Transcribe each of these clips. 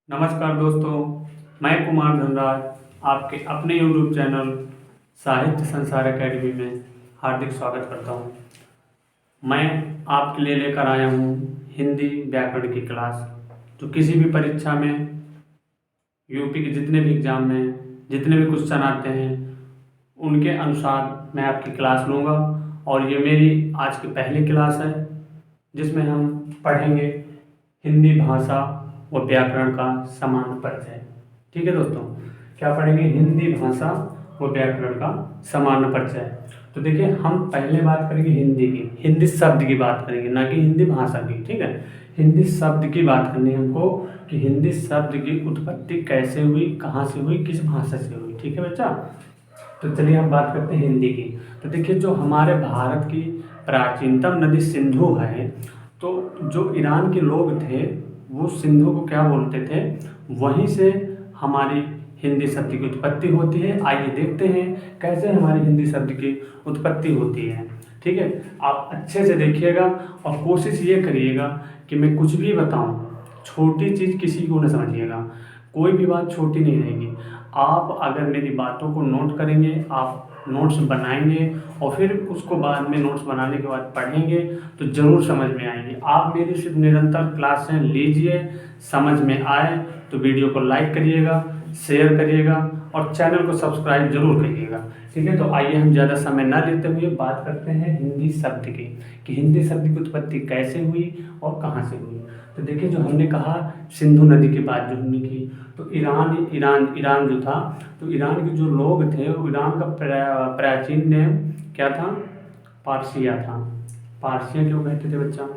नमस्कार दोस्तों, मैं कुमार धनराज आपके अपने YouTube चैनल साहित्य संसार एकेडमी में हार्दिक स्वागत करता हूं। मैं आपके लिए लेकर आया हूं हिंदी व्याकरण की क्लास, जो किसी भी परीक्षा में यूपी के जितने भी एग्ज़ाम में जितने भी क्वेश्चन आते हैं उनके अनुसार मैं आपकी क्लास लूँगा। और ये मेरी आज की पहली क्लास है जिसमें हम पढ़ेंगे हिंदी भाषा व व्याकरण का समान परिचय। ठीक है दोस्तों, क्या पढ़ेंगे? हिंदी भाषा व व्याकरण का समान परिचय। तो देखिए, हम पहले बात करेंगे हिंदी की, हिंदी शब्द की बात करेंगे, ना कि हिंदी भाषा की। ठीक है, हिंदी शब्द की बात करनी है हमको कि हिंदी शब्द की उत्पत्ति कैसे हुई, कहाँ से हुई, किस भाषा से हुई। ठीक है बच्चा, तो चलिए हम बात करते हैं हिंदी की। तो देखिए, जो हमारे भारत की प्राचीनतम नदी सिंधु है, तो जो ईरान के लोग थे वो सिंधु को क्या बोलते थे, वहीं से हमारी हिंदी शब्द की उत्पत्ति होती है। आइए देखते हैं कैसे हमारी हिंदी शब्द की उत्पत्ति होती है। ठीक है, आप अच्छे से देखिएगा और कोशिश ये करिएगा कि मैं कुछ भी बताऊं, छोटी चीज़ किसी को न समझिएगा, कोई भी बात छोटी नहीं रहेगी। आप अगर मेरी बातों को नोट करेंगे, आप नोट्स बनाएंगे और फिर उसको बाद में नोट्स बनाने के बाद पढ़ेंगे तो ज़रूर समझ में आएंगे। आप मेरी सिर्फ निरंतर क्लासें लीजिए, समझ में आए तो वीडियो को लाइक करिएगा, शेयर करिएगा और चैनल को सब्सक्राइब जरूर करिएगा। ठीक है, तो आइए हम ज़्यादा समय ना लेते हुए बात करते हैं हिंदी शब्द की, कि हिंदी शब्द की उत्पत्ति कैसे हुई और कहाँ से हुई। तो देखिए, जो हमने कहा सिंधु नदी की बात जो हमने की, तो ईरान जो था, तो ईरान के जो लोग थे, ईरान का प्राचीन नेम क्या था? पारसिया था। पारसिया क्यों कहते थे बच्चा?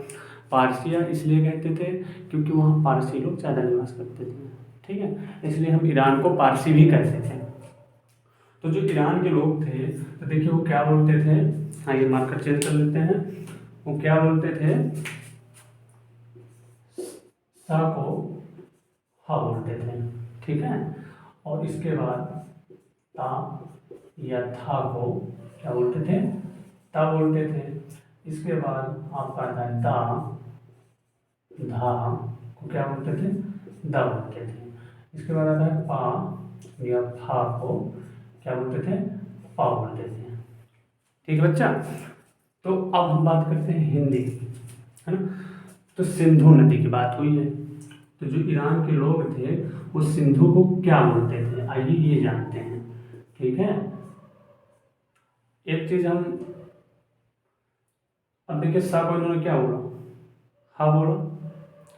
पारसिया इसलिए कहते थे क्योंकि वहाँ पारसी लोग ज़्यादा निवास करते थे। ठीक है, इसलिए हम ईरान को पारसी भी कहते थे। तो जो ईरान के लोग थे, तो देखिए वो क्या बोलते थे, हाँ ये मार्कर चेंज कर लेते हैं, वो क्या बोलते थे, सा को हा बोलते थे। ठीक है, और इसके बाद ता या था को क्या बोलते थे? ता बोलते थे। इसके बाद आपका आता है दा, धा को क्या बोलते थे? दा बोलते थे। इसके बाद आता है पा या फा को क्या बोलते थे? पा बोलते थे। ठीक है बच्चा, तो अब हम बात करते हैं हिंदी, है ना। तो सिंधु नदी की बात हुई है, तो जो ईरान के लोग थे वो सिंधु को क्या बोलते थे, आइए ये जानते हैं। ठीक है, एक चीज हम अब देखिए, सा को इन्होंने क्या बोला? हा बोला।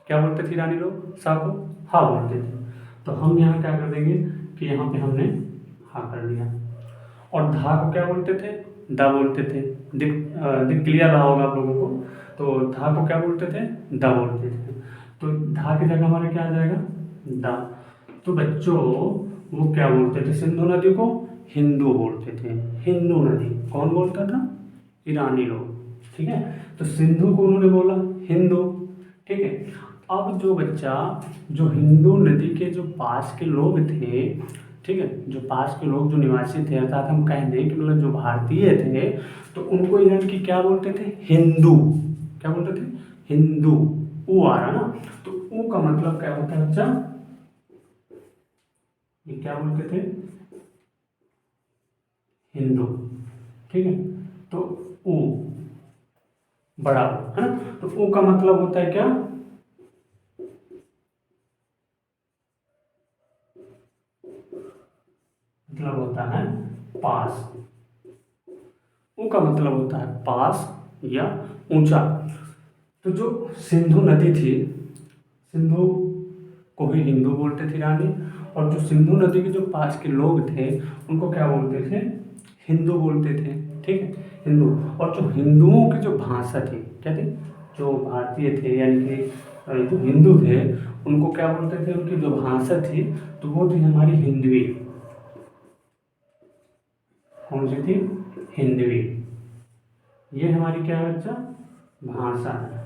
क्या बोलते थे ईरानी लोग? सा को हा बोलते थे। तो हम यहाँ क्या कर देंगे कि यहाँ पे हमने हा कर दिया। और धा को क्या बोलते थे? दा बोलते थे। दिख क्लियर रहा होगा आप लोगों को। तो धा को क्या बोलते थे? दा बोलते थे। तो धा की जगह हमारा क्या आ जाएगा? दा। तो बच्चों, वो क्या बोलते थे? सिंधु नदी को हिंदू बोलते थे। हिंदू नदी कौन बोलता था? ईरानी लोग। ठीक है, तो सिंधु को उन्होंने बोला हिंदू। ठीक है, अब जो बच्चा, जो हिंदू नदी के जो पास के लोग थे, ठीक है, जो पास के लोग जो निवासी थे, अर्थात हम कह दें कि मतलब जो भारतीय थे, तो उनको ईरान की क्या बोलते थे? हिंदू। क्या बोलते थे? हिंदू। ऊ आ रहा ना, तो ऊ का मतलब क्या होता है बच्चा? ये क्या बोलते थे? हिंदू। ठीक है, तो ऊ बड़ा है ना, तो ऊ का मतलब होता है क्या? मतलब होता है पास। ऊ का मतलब होता है पास या ऊंचा। तो जो सिंधु नदी थी, सिंधु को ही हिंदू बोलते थे ईरानी, और जो सिंधु नदी के जो पास के लोग थे उनको क्या बोलते थे? हिंदू बोलते थे। ठीक है, हिंदू। और जो हिंदुओं की जो भाषा थी, क्या थी? जो भारतीय थे यानी कि जो हिंदू थे, उनको क्या बोलते थे? उनकी जो भाषा थी तो वो थी हमारी हिंदवी। कौन सी थी? हिंदवी। ये हमारी क्या है बच्चा? भाषा है।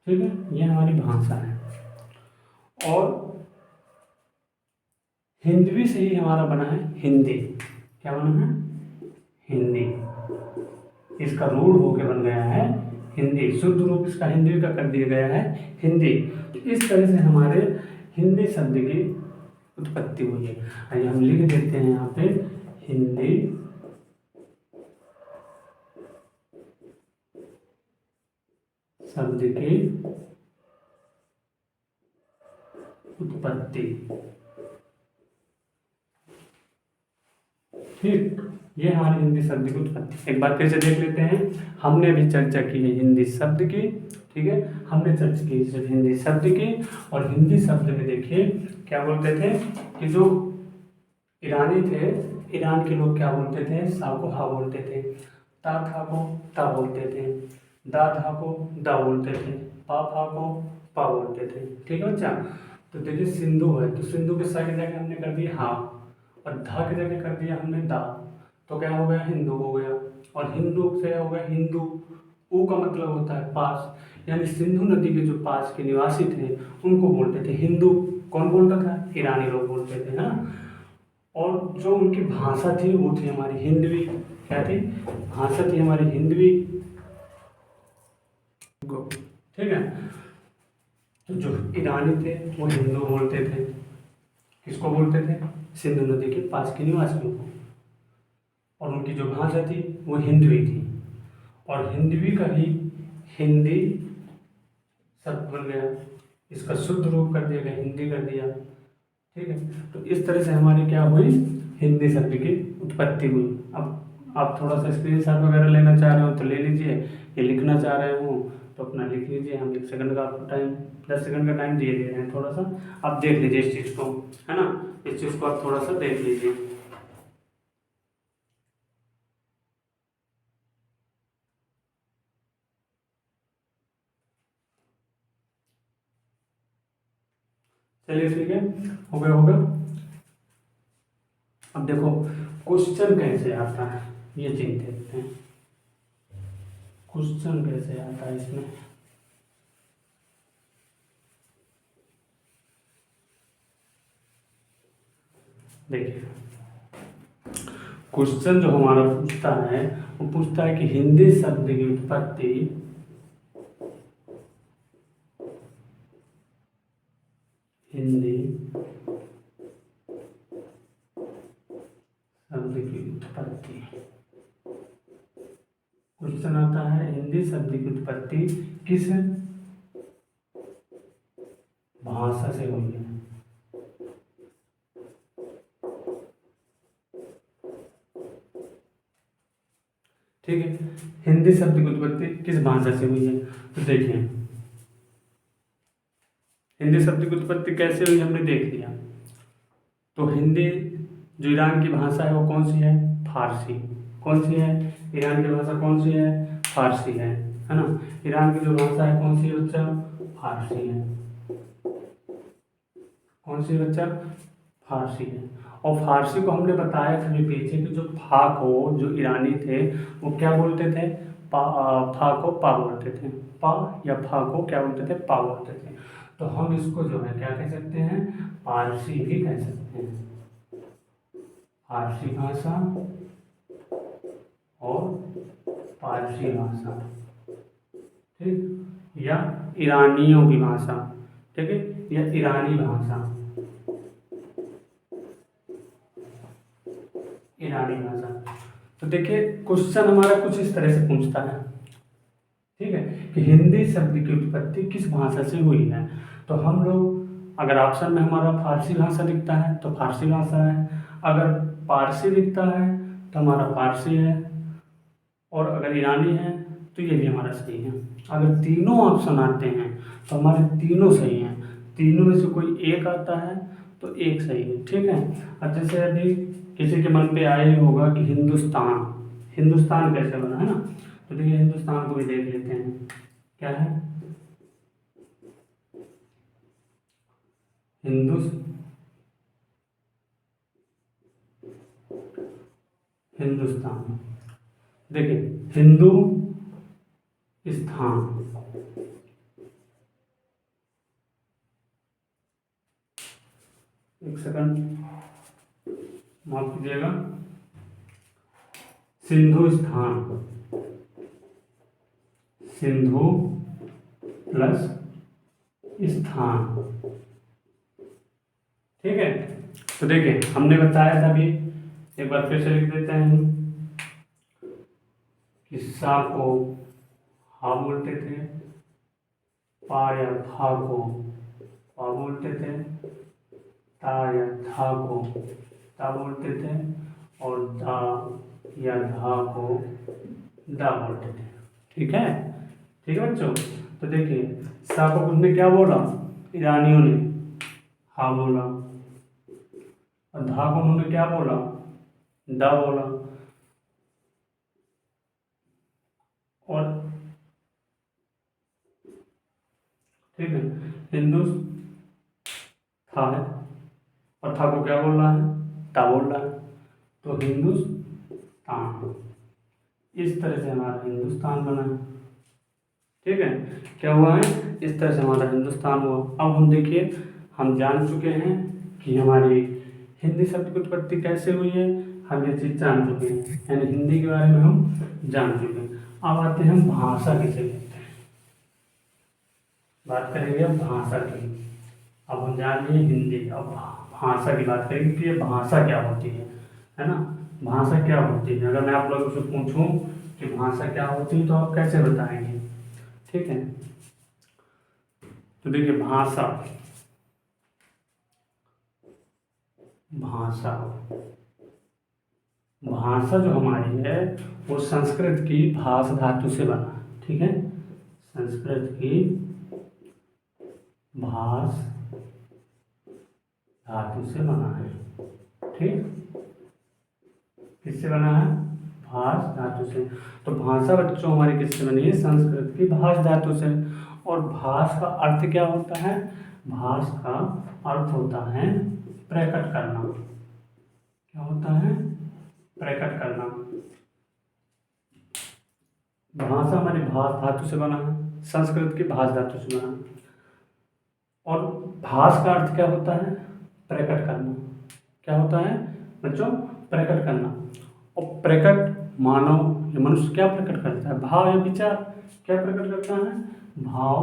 ठीक है, ये हमारी भाषा है। और हिंदवी से ही हमारा बना है हिंदी। क्या बना है? हिंदी। इसका रूढ़ होके बन गया है हिंदी। शुद्ध रूप इसका हिंदी का कर दिया गया है हिंदी। तो इस तरह से हमारे हिंदी शब्द की उत्पत्ति हुई है। आइए हम लिख देते हैं यहाँ पे हिंदी शब्द की उत्पत्ति। ठीक, ये हमारी हिंदी शब्द की उत्पत्ति। एक बार फिर से देख लेते हैं। हमने अभी चर्चा की है हिंदी शब्द की, ठीक है, हमने चर्चा की है हिंदी शब्द की। और हिंदी शब्द में देखिए क्या बोलते थे कि जो ईरानी थे, ईरान के लोग क्या बोलते थे, सा को हा बोलते थे, ता था को ता बोलते थे, दा था को दा बोलते थे, पा फा को पा बोलते थे। ठीक है बच्चा। तो देखिए सिंधु है, तो सिंधु के सा की जगह हमने कर दिया हा, और धा की जगह कर दिया हमने दा, तो क्या हो गया, हिंदू हो गया। और हिंदू से हो गया हिंदू, ऊ का मतलब होता है पास, यानी सिंधु नदी के जो पास के निवासी थे उनको बोलते थे हिंदू। कौन बोलता था, ईरानी लोग बोलते थे, है ना। और जो उनकी भाषा थी वो थी हमारी हिंदवी। क्या थी, भाषा थी हमारी हिंदवी। ठीक है, तो जो ईरानी थे वो हिंदू बोलते थे। किसको बोलते थे, सिंधु नदी के पास के निवासियों को। और उनकी जो भाषा थी वो हिंदवी थी, और हिंदवी का ही हिंदी शब्द बन गया, इसका शुद्ध रूप कर दिया गया, हिंदी कर दिया। ठीक है, तो इस तरह से हमारी क्या हुई, हिंदी शब्द की उत्पत्ति हुई। अब आप थोड़ा सा स्क्रीनशॉट वगैरह लेना चाह रहे हो तो ले लीजिए, ये लिखना चाह रहे हो तो अपना लिख लीजिए। हम 1 सेकंड का आपको टाइम, 10 सेकंड का टाइम दे रहे हैं, थोड़ा सा आप देख लीजिए इस चीज़ को, है ना, इस चीज़ को आप थोड़ा सा देख लीजिए। चलिए ठीक है, हो गया होगा। अब देखो क्वेश्चन कैसे आता है ये चीज देखते हैं, क्वेश्चन कैसे आता है इसमें। देखिए क्वेश्चन जो हमारा पूछता है वो पूछता है कि हिंदी शब्द की उत्पत्ति हिंदी शब्द की उत्पत्ति। क्वेश्चन आता है हिंदी शब्द की उत्पत्ति किस भाषा से हुई है। ठीक है, हिंदी शब्द की उत्पत्ति किस भाषा से हुई है। तो देखिए हिंदी शब्द की उत्पत्ति कैसे हुई हमने देख लिया। तो हिंदी जो ईरान की भाषा है वो कौन सी है, फारसी। कौन सी है, ईरान की भाषा कौन सी है, फारसी है ना। ईरान की जो भाषा है कौन सी है बच्चा, फारसी है। कौन सी बच्चा, फारसी है। और फारसी को हमने बताया था अभी पीछे कि जो फा को जो ईरानी थे वो क्या बोलते थे, फा को पा बोलते थे, पा या फा को क्या बोलते थे, पा बोलते थे। तो हम इसको जो है क्या कह सकते हैं, फारसी भी कह सकते हैं, फारसी भाषा और पारसी भाषा, ठीक, या ईरानियों की भाषा, ठीक है, या ईरानी भाषा, ईरानी भाषा। तो देखिए क्वेश्चन हमारा कुछ इस तरह से पूछता है, ठीक है, कि हिंदी शब्द की उत्पत्ति किस भाषा से हुई है। तो हम लोग अगर ऑप्शन में हमारा फारसी भाषा दिखता है तो फारसी भाषा है, अगर पारसी दिखता है तो हमारा पारसी है, और अगर ईरानी है तो ये भी हमारा सही है। अगर तीनों ऑप्शन आते हैं तो हमारे तीनों सही हैं, तीनों में से कोई एक आता है तो एक सही है। ठीक है, अब जैसे अभी किसी के मन पे आया ही होगा कि हिंदुस्तान, हिंदुस्तान कैसे बना, है ना। तो देखिए हिंदुस्तान को भी देख लेते हैं क्या है, हिंदुस्तान। देखिए हिंदू स्थान, एक सेकंड माफ कीजिएगा, सिंधु स्थान, सिंधु प्लस स्थान, ठीक है। तो देखिए हमने बताया था अभी, एक बार फिर से लिख देते हैं कि सा को हा बोलते थे, पा या था को पा बोलते थे, ता या था को ता बोलते थे, और दा या धा को दा बोलते थे। ठीक है, ठीक है बच्चों। तो देखिए सा को उसने क्या बोला, ईरानियों ने हा बोला, और धा को उन्होंने क्या बोला, दा बोला, और ठीक है था है, और था को क्या बोल रहा है, ता बोल रहा है, तो हिंदुस्तान। इस तरह से हमारा हिंदुस्तान बना है। ठीक है, क्या हुआ है, इस तरह से हमारा हिंदुस्तान हुआ। अब हम देखिए, हम जान चुके हैं कि हमारी हिंदी शब्द की उत्पत्ति कैसे हुई है, हम ये चीज़ जान चुके हैं, यानी हिंदी के बारे में हम जान चुके हैं। अब आते हैं हम भाषा किसे कहते हैं, बात करेंगे अब भाषा की। अब हम जान लिए हिंदी, अब भाषा की बात करेंगे कि ये भाषा क्या होती है ना। भाषा क्या होती है, अगर मैं आप लोगों से पूछूं कि भाषा क्या होती है तो आप कैसे बताएंगे। ठीक है, तो देखिए भाषा, भाषा भाषा जो हमारी है वो संस्कृत की भाष धातु से बना है। ठीक है, संस्कृत की भाष धातु से बना है। ठीक, किससे बना है, भाष धातु से। तो भाषा बच्चों हमारी किससे बनी है, संस्कृत की भाष धातु से। और भाष का अर्थ क्या होता है, भाष का अर्थ होता है प्रकट करना। क्या होता है, प्रकट करना। भाषा हमारी भाष धातु से बना है, संस्कृत की भाष धातु से बना है। और भाष का अर्थ क्या होता है, प्रकट करना। क्या होता है बच्चों, प्रकट करना। और प्रकट मानव या मनुष्य क्या प्रकट करता है, भाव या विचार। क्या प्रकट करता है, भाव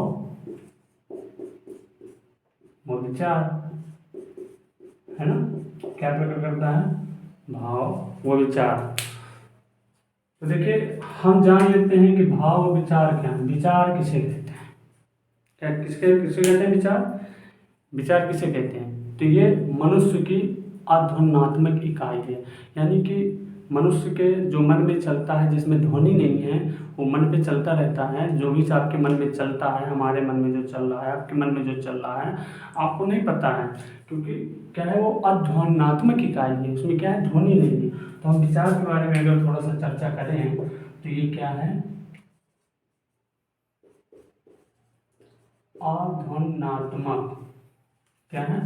वो विचार, है ना। क्या प्रकट करता है, भाव वो विचार। तो देखिए हम जान लेते हैं कि भाव और विचार क्या है। विचार किसे कहते हैं, क्या किसके किसे कहते हैं, विचार। विचार किसे कहते हैं, तो ये मनुष्य की अध्वन्यात्मक इकाई है। यानी कि मनुष्य के जो मन में चलता है, जिसमें ध्वनि नहीं है, वो मन पे चलता रहता है। जो भी आपके मन में चलता है, हमारे मन में जो चल रहा है, आपके मन में जो चल रहा है, आपको नहीं पता है, क्योंकि क्या है, वो अध्वन्यात्मक इकाई है, उसमें क्या है, ध्वनि नहीं है। तो हम विचार के बारे में अगर थोड़ा सा चर्चा करें तो ये क्या है, अध्वन्यात्मक। क्या है,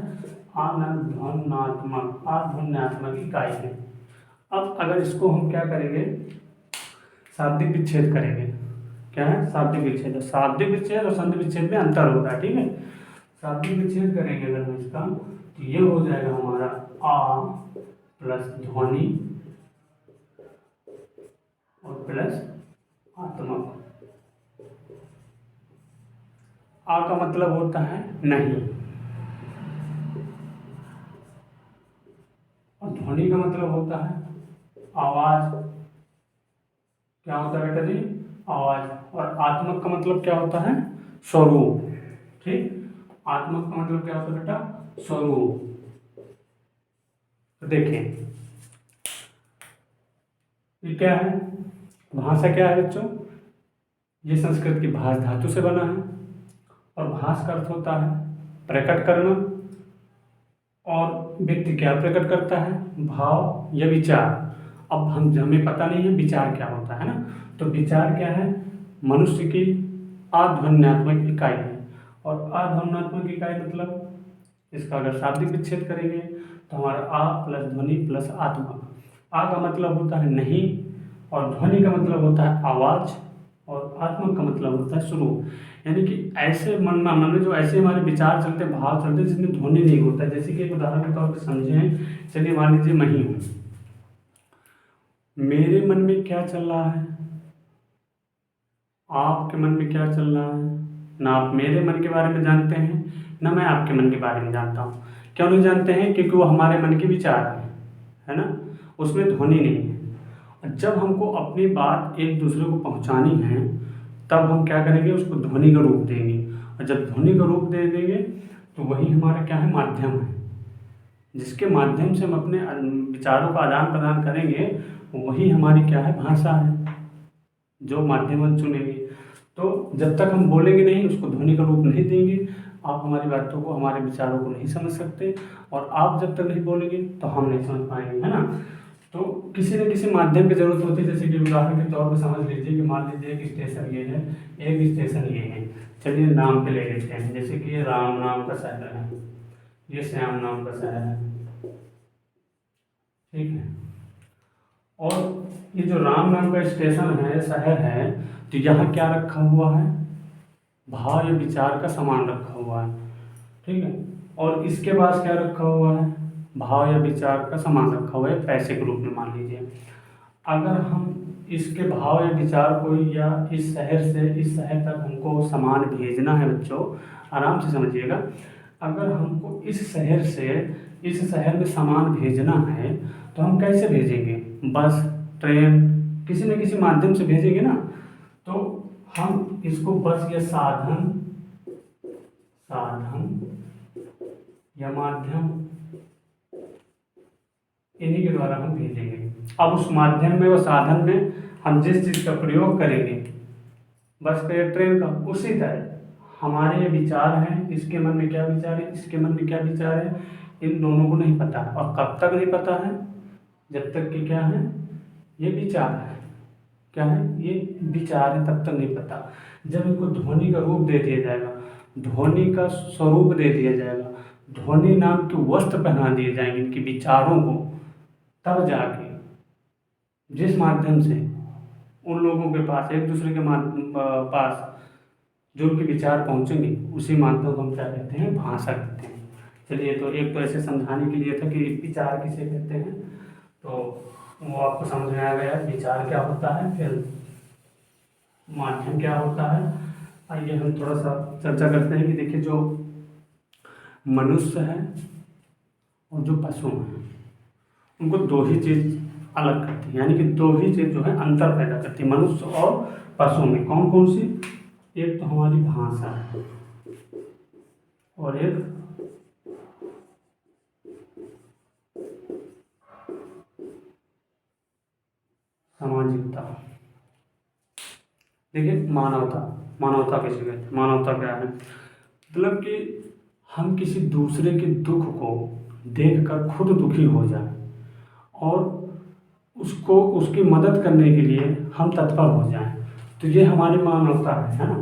अध्वन्यात्मक इकाई है। अब अगर इसको हम क्या करेंगे, शाब्दिक विच्छेद करेंगे। क्या है, शाब्दिक विच्छेद। शाब्दिक विच्छेद और संधि विच्छेद में अंतर होता है। ठीक है, शाब्दिक विच्छेद करेंगे अगर हम इसका, तो ये हो जाएगा हमारा आ प्लस ध्वनि और प्लस आत्मक। आ का मतलब होता है नहीं, और ध्वनि का मतलब होता है आवाज। क्या होता है बेटा जी, आवाज। और आत्मक का मतलब क्या होता है, स्वरूप। ठीक, आत्मक का मतलब क्या होता है बेटा, स्वरूप। तो देखें ये क्या है, भाषा क्या है बच्चों, ये संस्कृत की भाष धातु से बना है। और भाष का अर्थ होता है प्रकट करना। और व्यक्ति क्या प्रकट करता है, भाव या विचार। अब हमें पता नहीं है विचार क्या होता है ना। तो विचार क्या है, मनुष्य की अध्वन्यात्मक इकाई है। और अध्वन्यात्मक इकाई मतलब इसका अगर शाब्दिक विच्छेद करेंगे तो हमारा आ प्लस ध्वनि प्लस आत्मक। आ का मतलब होता है नहीं, और ध्वनि का मतलब होता है आवाज, और आत्मक का मतलब होता है स्वरूप। यानी कि ऐसे मन में जो ऐसे हमारे विचार चलते, भाव चलते, जिसमें ध्वनि नहीं होता है। जैसे कि एक उदाहरण के तौर पर समझें, चलिए मान लीजिए मैं ही हूँ, मेरे मन में क्या चल रहा है, आपके मन में क्या चल रहा है, ना आप मेरे मन के बारे में जानते हैं, ना मैं आपके मन के बारे में जानता हूँ। क्यों नहीं जानते हैं? क्योंकि वो हमारे मन के विचार हैं, है ना, उसमें ध्वनि नहीं है। और जब हमको अपनी बात एक दूसरे को पहुंचानी है, तब हम क्या करेंगे, उसको ध्वनि का रूप देंगे। और जब ध्वनि का रूप दे देंगे तो वही हमारा क्या है, माध्यम है, जिसके माध्यम से हम अपने विचारों का आदान प्रदान करेंगे, वही हमारी क्या है, भाषा है, जो माध्यम हम चुनेंगे। तो जब तक हम बोलेंगे नहीं, उसको ध्वनि का रूप नहीं देंगे, आप हमारी बातों को, हमारे विचारों को नहीं समझ सकते, और आप जब तक नहीं बोलेंगे तो हम नहीं समझ पाएंगे, है ना। तो किसी न किसी माध्यम की जरूरत होती है। जैसे कि उदाहरण के तौर पर समझ लीजिए कि मान लीजिए एक स्टेशन ये है, एक स्टेशन ये है। चलिए नाम पे ले लेते हैं, जैसे कि ये राम नाम का शहर है, ये श्याम नाम का शहर है, ठीक है। और ये जो राम नाम का स्टेशन है, शहर है, तो यहाँ क्या रखा हुआ है, भाव या विचार का सामान रखा हुआ है, ठीक है। और इसके पास क्या रखा हुआ है, भाव या विचार का सामान रखा हुआ है, पैसे के रूप में मान लीजिए। अगर हम इसके भाव या विचार को, या इस शहर से इस शहर तक हमको सामान भेजना है, बच्चों आराम से समझिएगा, अगर हमको इस शहर से इस शहर में सामान भेजना है तो हम कैसे भेजेंगे, बस, ट्रेन, किसी न किसी माध्यम से भेजेंगे ना। तो हम इसको बस या साधन या माध्यम, इन्हीं के द्वारा हम भेजेंगे। अब उस माध्यम में, वो साधन में हम जिस चीज़ का प्रयोग करेंगे, बस का या ट्रेन का, उसी तरह हमारे ये विचार हैं, इसके मन में क्या विचार है, इसके मन में क्या विचार है, इन दोनों को नहीं पता। और कब तक नहीं पता है, जब तक कि क्या है, ये विचार है, क्या है, ये विचार है, तब तक नहीं पता। जब इनको ध्वनि का रूप दे दिया जाएगा, ध्वनि का स्वरूप दे दिया जाएगा, ध्वनि नाम के वस्त्र पहना दिए जाएंगे इनके विचारों को, तब जाके जिस माध्यम से उन लोगों के पास, एक दूसरे के पास जो उनके विचार पहुंचेंगे, उसी माध्यम को हम क्या कहते हैं, भाषा कहते हैं। चलिए, तो एक तो ऐसे समझाने के लिए था कि विचार किसे कहते हैं, तो वो आपको समझ में आ गया विचार क्या होता है, फिर माध्यम क्या होता है। आइए हम थोड़ा सा चर्चा करते हैं कि देखिए, जो मनुष्य है और जो पशु हैं, उनको दो ही चीज़ अलग करती है, यानी कि दो ही चीज़ जो है अंतर पैदा करती है मनुष्य और पशु में। कौन कौन सी? एक तो हमारी भाषा है, और एक सामाजिकता। देखिए, मानवता कैसे कहते हैं, मानवता क्या है, मतलब कि हम किसी दूसरे के दुख को देखकर खुद दुखी हो जाए और उसको, उसकी मदद करने के लिए हम तत्पर हो जाएं, तो ये हमारी मानवता है ना।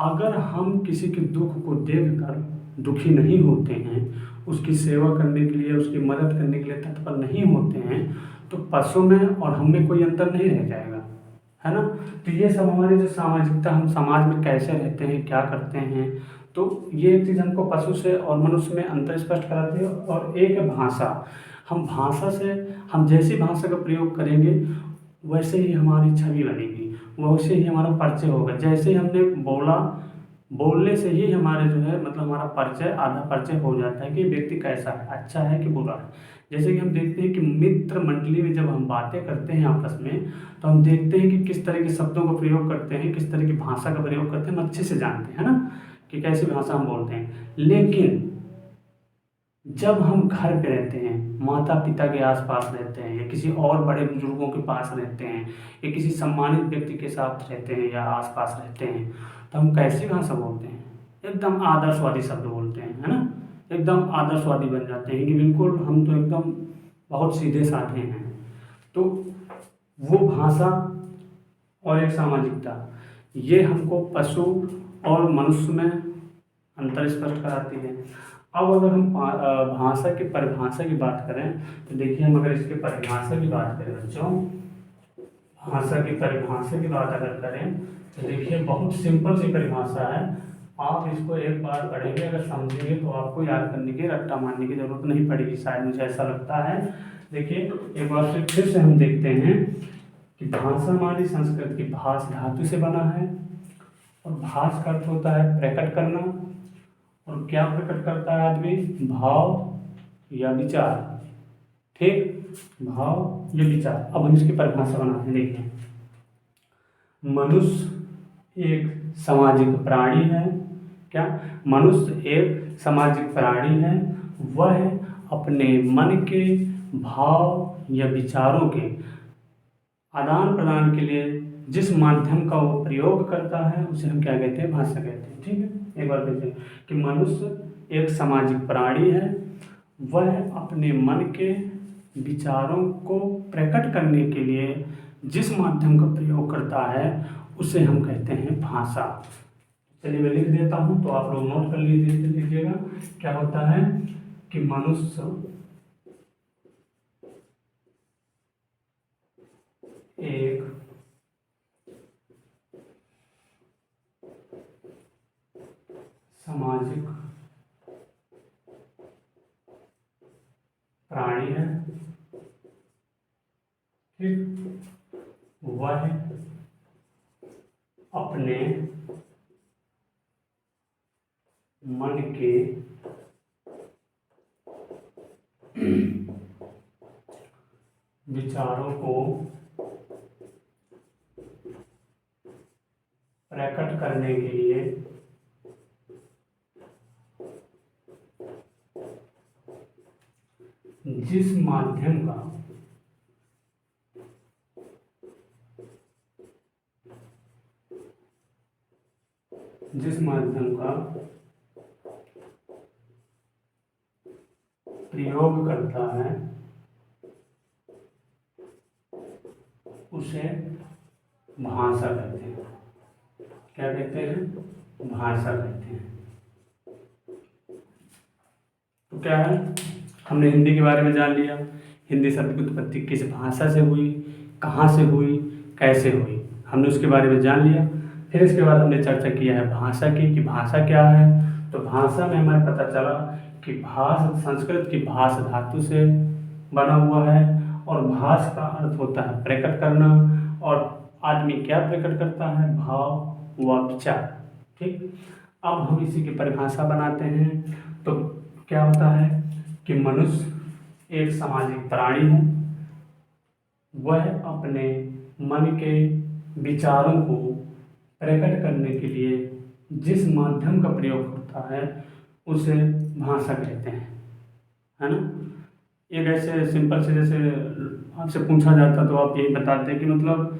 अगर हम किसी के दुख को देखकर दुखी नहीं होते हैं, उसकी सेवा करने के लिए, उसकी मदद करने के लिए तत्पर नहीं होते हैं, तो पशु में और हम में कोई अंतर नहीं रह जाएगा, है ना। तो ये सब हमारी जो सामाजिकता, हम समाज में कैसे रहते हैं, क्या करते हैं, तो ये एक चीज़ हमको पशु से और मनुष्य में अंतर स्पष्ट कराती है। और एक है भाषा। हम भाषा से, हम जैसी भाषा का प्रयोग करेंगे वैसे ही हमारी छवि बनेगी, वैसे ही हमारा परिचय होगा। जैसे ही हमने बोला, बोलने से ही हमारे जो है, मतलब हमारा परिचय, आधा परिचय हो जाता है कि व्यक्ति कैसा है, अच्छा है कि बुरा है। जैसे कि हम देखते हैं कि मित्र मंडली में जब हम बातें करते हैं आपस में, तो हम देखते हैं कि किस तरह के शब्दों का प्रयोग करते हैं, किस तरह की भाषा का प्रयोग करते हैं, हम अच्छे से जानते हैं ना, कि कैसी भाषा हम बोलते हैं। लेकिन जब हम घर पे रहते हैं, माता पिता के आसपास रहते हैं, या किसी और बड़े बुजुर्गों के पास रहते हैं, या किसी सम्मानित व्यक्ति के साथ रहते हैं या आसपास रहते हैं, तो हम कैसी भाषा बोलते हैं, एकदम आदर्शवादी शब्द बोलते हैं, है ना, एकदम आदर्शवादी बन जाते हैं कि बिल्कुल हम तो एकदम बहुत सीधे साधे हैं। तो वो भाषा और एक सामाजिकता, ये हमको पशु और मनुष्य में अंतर स्पष्ट कराती है। अब अगर हम भाषा की परिभाषा की बात करें, तो देखिए, हम अगर इसकी परिभाषा की बात करें बच्चों, भाषा की परिभाषा की बात अगर करें, तो देखिए बहुत सिंपल सी परिभाषा है। आप इसको एक बार पढ़ेंगे, अगर समझेंगे तो आपको याद करने की, रट्टा मारने की जरूरत नहीं पड़ेगी, शायद मुझे ऐसा लगता है। देखिए, एक बार फिर से हम देखते हैं कि भाषा हमारी संस्कृत की भाष धातु से बना है, और भाष का अर्थ होता है प्रकट करना। और क्या प्रकट करता है आदमी? भाव या विचार। ठीक, भाव या विचार। अब हम इसकी परिभाषा बनाते हैं। देखिए, मनुष्य एक सामाजिक प्राणी है। क्या? मनुष्य एक सामाजिक प्राणी है। वह अपने मन के भाव या विचारों के आदान प्रदान के लिए जिस माध्यम का वो प्रयोग करता है उसे हम क्या कहते हैं? भाषा कहते हैं। ठीक है, एक बार कहते हैं कि मनुष्य एक सामाजिक प्राणी है। वह अपने मन के विचारों को प्रकट करने के लिए जिस माध्यम का प्रयोग करता है उसे हम कहते हैं भाषा। चलिए मैं लिख देता हूँ तो आप लोग नोट कर लीजिएगा। क्या होता है कि मनुष्य एक सामाजिक प्राणी है। ठीक, वह अपने मन के विचारों को प्रकट करने के लिए जिस माध्यम का प्रयोग करता है उसे भाषा कहते हैं। क्या कहते हैं? भाषा कहते हैं। तो क्या है, हमने हिंदी के बारे में जान लिया। हिंदी शब्द की उत्पत्ति किस भाषा से हुई, कहाँ से हुई, कैसे हुई, हमने उसके बारे में जान लिया। फिर इसके बाद हमने चर्चा किया है भाषा की, कि भाषा क्या है। तो भाषा में हमें पता चला कि भाष संस्कृत की भाष धातु से बना हुआ है और भाष का अर्थ होता है प्रकट करना। और आदमी क्या प्रकट करता है? भाव व विचार। ठीक, अब हम इसी की परिभाषा बनाते हैं। तो क्या होता है कि मनुष्य एक सामाजिक प्राणी है। वह अपने मन के विचारों को प्रकट करने के लिए जिस माध्यम का प्रयोग करता है उसे भाषा कहते हैं, है ना। एक ऐसे सिंपल से, जैसे आपसे पूछा जाता तो आप यही बताते कि मतलब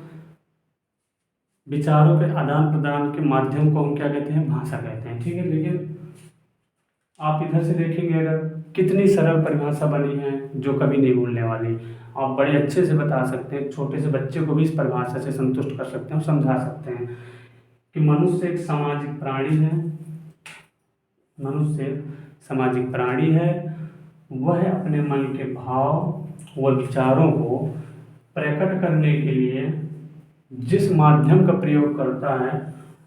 विचारों के आदान प्रदान के माध्यम को हम क्या कहते हैं? भाषा कहते हैं। ठीक है, लेकिन आप इधर से देखेंगे अगर कितनी सरल परिभाषा बनी है जो कभी नहीं भूलने वाली। आप बड़े अच्छे से बता सकते हैं, छोटे से बच्चे को भी इस परिभाषा से संतुष्ट कर सकते हैं, समझा सकते हैं कि मनुष्य एक सामाजिक प्राणी है। मनुष्य एक सामाजिक प्राणी है। वह अपने मन के भाव व विचारों को प्रकट करने के लिए जिस माध्यम का प्रयोग करता है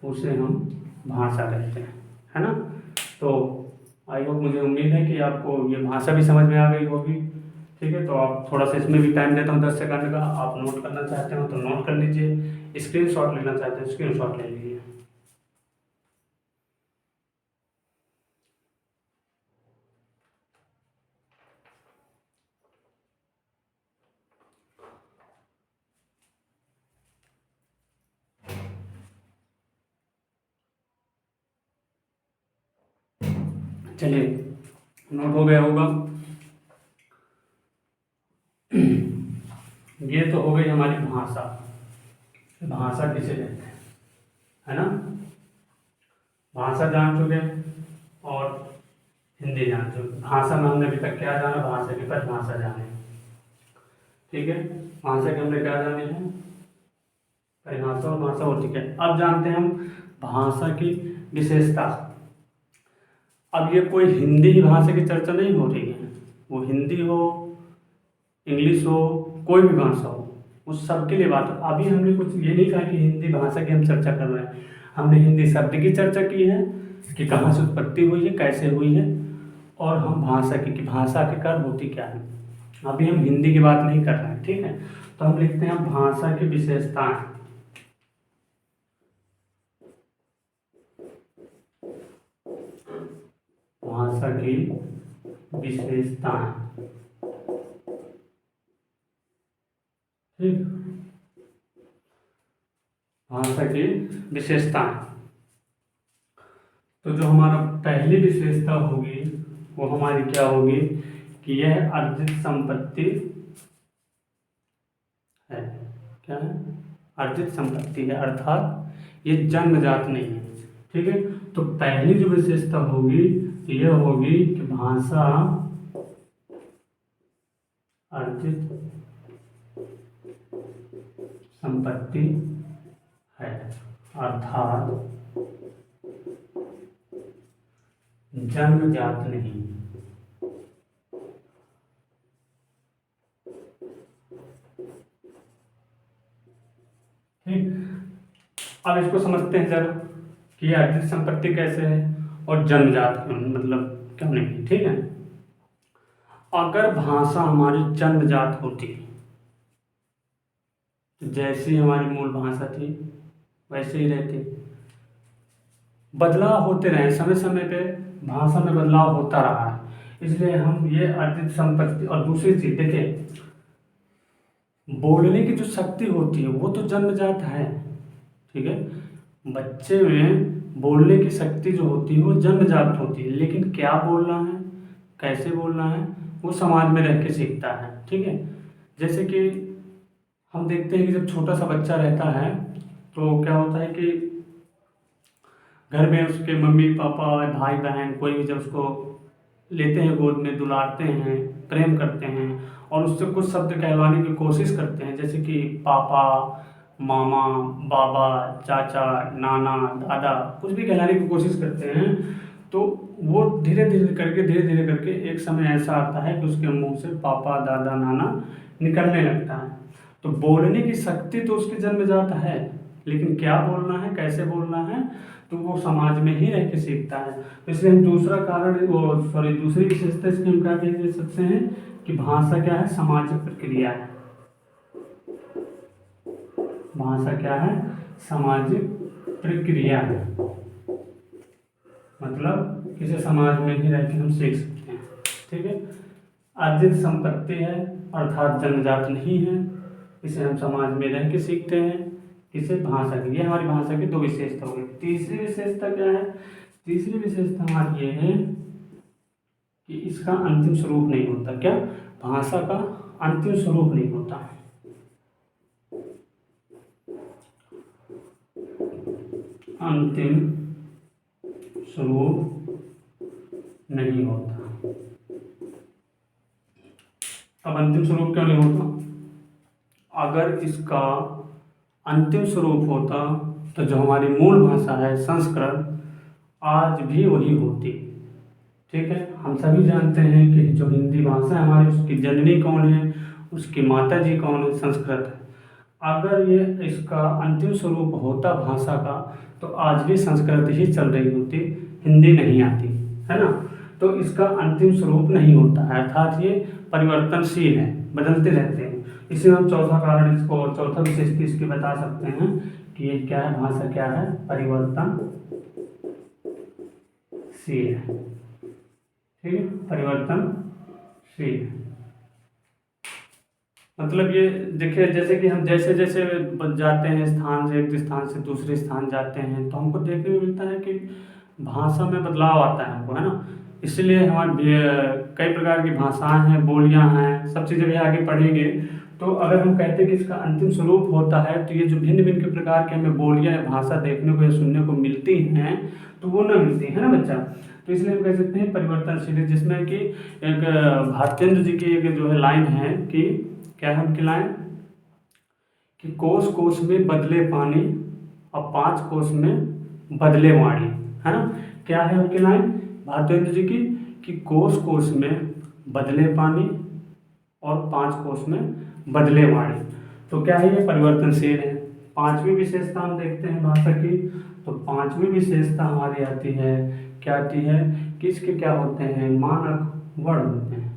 उसे हम भाषा कहते हैं, है ना। तो आई होप, मुझे उम्मीद है कि आपको ये भाषा भी समझ में आ गई होगी। ठीक है, तो आप थोड़ा सा इसमें भी टाइम देता हूँ 10 सेकंड का। आप नोट करना चाहते हो तो नोट कर लीजिए, स्क्रीनशॉट लेना चाहते हैं स्क्रीनशॉट ले लीजिए। चलिए, नोट हो गया होगा। ये तो हो गई हमारी भाषा। भाषा किसे कहते हैं, है ना। भाषा जान चुके और हिंदी जान चुके। भाषा में हमने अभी तक क्या जाना? भाषा की परिभाषा जाने। ठीक है, भाषा के हमने क्या जाने हैं? परिभाषा और भाषा हो। ठीक है, अब जानते हैं हम भाषा की विशेषता। अब ये कोई हिंदी भाषा की चर्चा नहीं हो रही है, वो हिंदी हो, इंग्लिश हो, कोई भी भाषा हो, उस सब के लिए बात हो। अभी हमने कुछ ये नहीं कहा कि हिंदी भाषा की हम चर्चा कर रहे हैं। हमने हिंदी शब्द की चर्चा की है कि कहाँ से उत्पत्ति हुई है, कैसे हुई है, और हम भाषा की कि भाषा के कर्म होती क्या है। अभी हम हिंदी की बात नहीं कर रहे हैं। ठीक है, तो हम लिखते हैं भाषा की विशेषताएं। भाषा की विशेषताएं। ठीक, भाषा की विशेषताएं। तो जो हमारा पहली विशेषता होगी वो हमारी क्या होगी कि यह अर्जित संपत्ति है। क्या है? अर्जित संपत्ति है, अर्थात ये जन्मजात नहीं है। ठीक है, तो पहली जो विशेषता होगी यह होगी कि भाषा अर्जित संपत्ति है, अर्थात जन्मजात नहीं। ठीक, अब इसको समझते हैं जरा कि ये अर्जित संपत्ति कैसे है और जन्मजात क्यों, मतलब क्यों नहीं। ठीक है, अगर भाषा हमारी जन्मजात होती तो जैसी हमारी मूल भाषा थी वैसे ही रहती। बदलाव होते रहे, समय समय पे भाषा में बदलाव होता रहा है, इसलिए हम ये अर्जित संपत्ति। और दूसरी चीज देखिए, बोलने की जो शक्ति होती है वो तो जन्मजात है। ठीक है, बच्चे में बोलने की शक्ति जो होती है वो जन्मजात होती है, लेकिन क्या बोलना है, कैसे बोलना है, वो समाज में रह के सीखता है। ठीक है, जैसे कि हम देखते हैं कि जब छोटा सा बच्चा रहता है तो क्या होता है कि घर में उसके मम्मी पापा भाई बहन कोई भी जब उसको लेते हैं गोद में, दुलारते हैं, प्रेम करते हैं और उससे कुछ शब्द कहलवाने की कोशिश करते हैं, जैसे कि पापा, मामा, बाबा, चाचा, नाना, दादा, कुछ भी कहलाने की कोशिश करते हैं, तो वो धीरे धीरे करके एक समय ऐसा आता है कि उसके मुंह से पापा, दादा, नाना निकलने लगता है। तो बोलने की शक्ति तो उसकी जन्मजात है, लेकिन क्या बोलना है, कैसे बोलना है, तो वो समाज में ही रह के सीखता है। तो इसलिए हम दूसरा कारण वो दूसरी विशेषता इसमें हम क्या कह सकते हैं कि भाषा क्या है, सामाजिक प्रक्रिया है। भाषा क्या है, सामाजिक प्रक्रिया है, मतलब किसी समाज में ही रह के हम सीख सकते हैं। ठीक है, अर्जित संपत्ति है अर्थात जन्मजात नहीं है, इसे हम समाज में रह के सीखते हैं। किसे? भाषा की। ये हमारी भाषा की दो विशेषता हो गई। तीसरी विशेषता क्या है? तीसरी विशेषता हमारी ये है कि इसका अंतिम स्वरूप नहीं होता। क्या? भाषा का अंतिम स्वरूप नहीं होता। अंतिम स्वरूप नहीं होता। अब अंतिम स्वरूप क्यों नहीं होता? अगर इसका अंतिम स्वरूप होता तो जो हमारी मूल भाषा है संस्कृत आज भी वही होती। ठीक है, हम सभी जानते हैं कि जो हिंदी भाषा है हमारी, उसकी जननी कौन है, उसकी माता जी कौन है, संस्कृत है। अगर ये इसका अंतिम स्वरूप होता भाषा का तो आज भी संस्कृत ही चल रही होती, हिंदी नहीं आती, है ना। तो इसका अंतिम स्वरूप नहीं होता है, अर्थात ये परिवर्तनशील है, बदलते रहते हैं। इसी में हम चौथा कारण इसको, चौथा विशेषता इसकी बता सकते हैं कि ये क्या है, भाषा क्या है, परिवर्तनशील है। ठीक है, परिवर्तनशील है। मतलब ये देखिए, जैसे कि हम जैसे जैसे जाते हैं स्थान से, एक स्थान से दूसरे स्थान जाते हैं, तो हमको देखने को मिलता है कि भाषा में बदलाव आता है हमको, है ना। इसलिए हमारे कई प्रकार की भाषाएं हैं, बोलियां हैं, सब चीज़ें भी आगे पढ़ेंगे। तो अगर हम कहते हैं कि इसका अंतिम स्वरूप होता है, तो ये जो भिन्न भिन्न के प्रकार के हमें बोलियां भाषा देखने को या सुनने को मिलती हैं, तो वो ना मिलती है ना बच्चा। तो इसलिए हम कह सकते हैं परिवर्तनशील, जिसमें कि एक भारतेंद्र जी की एक जो है लाइन है कि क्या है उनकी लाइन कि कोस कोस में बदले पानी और 5 कोस में बदले वाणी, है ना। क्या है उनकी लाइन भारतेंद्र जी की कि कोस कोस में बदले पानी और 5 कोस में बदले वाणी। तो क्या है, ये परिवर्तनशील है। पांचवी विशेषता हम देखते हैं भाषा की, तो पांचवी विशेषता हमारी आती है, क्या आती है कि इसके क्या होते हैं, मानक वर्ण होते हैं।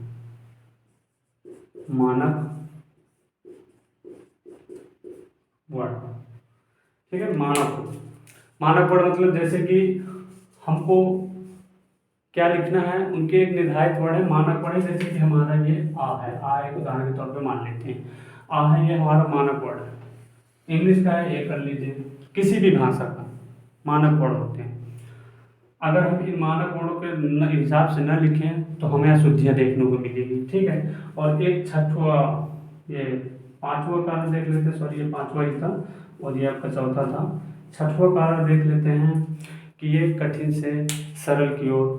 मानक वर्ण, ठीक है। मानक वर्ण मतलब जैसे कि हमको क्या लिखना है, उनके एक निर्धारित वर्ड है, मानक वर्ड है। जैसे कि हमारा ये आ है, आ एक उदाहरण के तौर पे मान लेते हैं, आ है ये हमारा मानक वर्ड है। इंग्लिश का है, ये कर लीजिए, किसी भी भाषा का मानक वर्ड होते हैं। अगर हम इन मानक वर्डों के हिसाब से न लिखें तो हमें अशुद्धियाँ देखने को मिलेगी, ठीक है। और एक छठवा, ये पांचवा कारण देख लेते हैं, सॉरी ये पांचवा ही था और ये आपका चौथा था। छठवा कारण देख लेते हैं कि ये कठिन से सरल की ओर